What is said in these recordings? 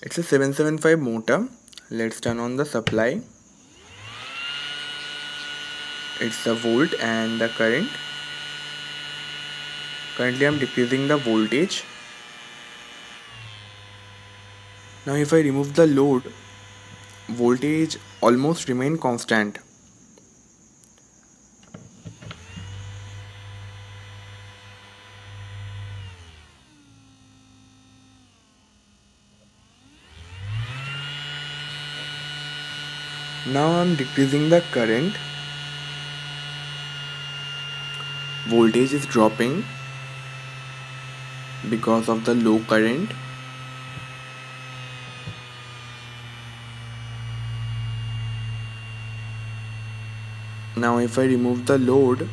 It's a 775 motor. Let's turn on the supply. It's the volt and the current. Currently I'm decreasing the voltage. Now if I remove the load, voltage almost remain constant. Now I'm decreasing the current. Voltage is dropping because of the low current. Now if I remove the load,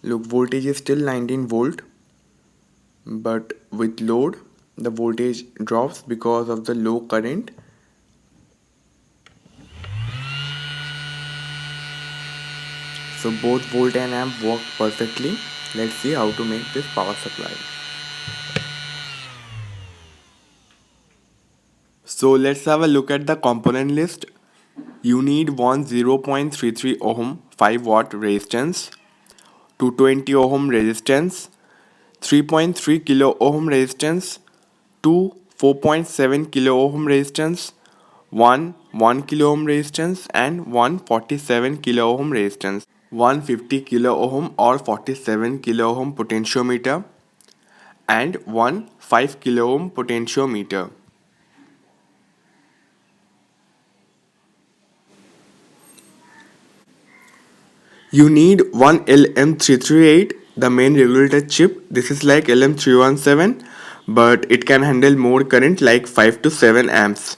look, voltage is still 19 volt, but with load the voltage drops because of the low current. So both volt and amp work perfectly. Let's see how to make this power supply. So let's have a look at the component list. You need one 0.33 ohm 5 watt resistance, 220 ohm resistance, 3.3 kilo ohm resistance, two 4.7 kilo ohm resistance, one 1 kilo ohm resistance, and one 47 kilo ohm resistance, 150 kilo ohm or 47 kilo ohm potentiometer, and one 5 kilo ohm potentiometer. You need one LM338, the main regulator chip. This is like LM317, but it can handle more current like 5 to 7 amps.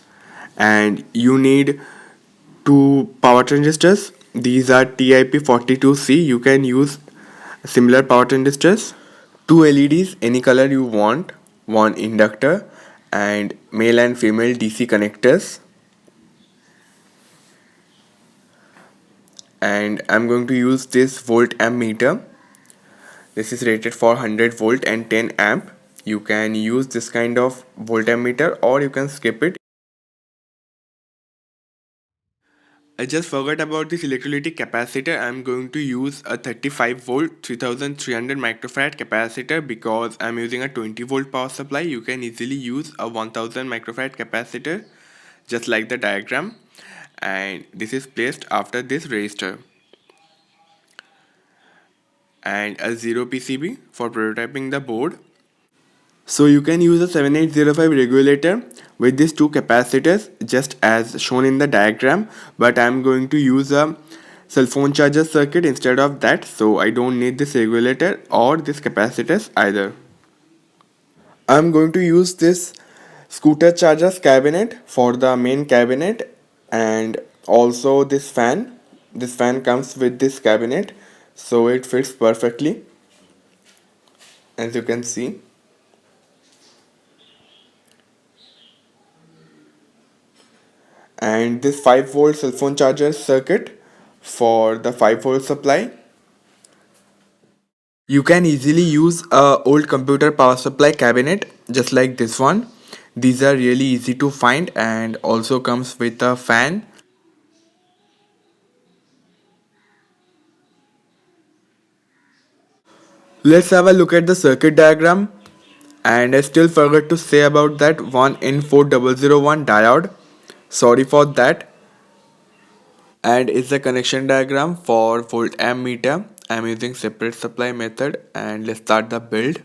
And you need two power transistors. These are TIP42C. You can use similar power transistors. Two LEDs, any color you want. One inductor and male and female DC connectors. And I'm going to use this volt ammeter. This is rated for 100 volt and 10 amp. You can use this kind of voltmeter or you can skip it. I just forgot about this electrolytic capacitor. I'm going to use a 35 volt 3300 microfarad capacitor because I'm using a 20 volt power supply. You can easily use a 1000 microfarad capacitor just like the diagram, and this is placed after this resistor, and a 0 PCB for prototyping the board. So you can use a 7805 regulator with these two capacitors just as shown in the diagram, but I am going to use a cell phone charger circuit instead of that, so I don't need this regulator or this capacitors either. I am going to use this scooter chargers cabinet for the main cabinet, and also this fan. This fan comes with this cabinet, so it fits perfectly as you can see. And this 5 volt cell phone charger circuit for the 5 volt supply. You can easily use a old computer power supply cabinet just like this one. These are really easy to find and also comes with a fan. Let's have a look at the circuit diagram. And I still forgot to say about that one N4001 diode. Sorry for that. And it's the connection diagram for volt ammeter. I'm using separate supply method, and let's start the build.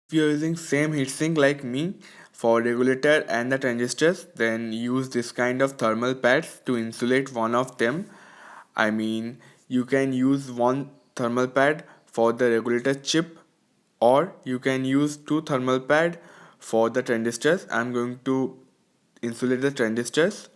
If you're using same heatsink like me for regulator and the transistors, then use this kind of thermal pads to insulate one of them. I mean, you can use one thermal pad for the regulator chip, or you can use two thermal pad for the transistors. I'm going to insulate the transistors.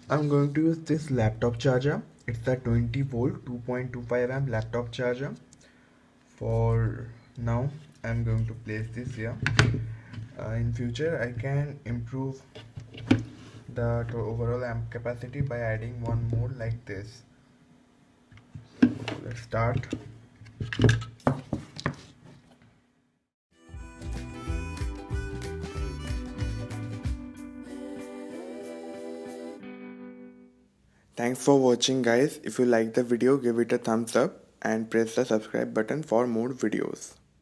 I'm going to use this laptop charger. It's a 20 volt 2.25 amp laptop charger. For now, I'm going to place this here. In future, I can improve the overall amp capacity by adding one more like this. So let's start. Thanks for watching guys. If you like the video, give it a thumbs up and press the subscribe button for more videos.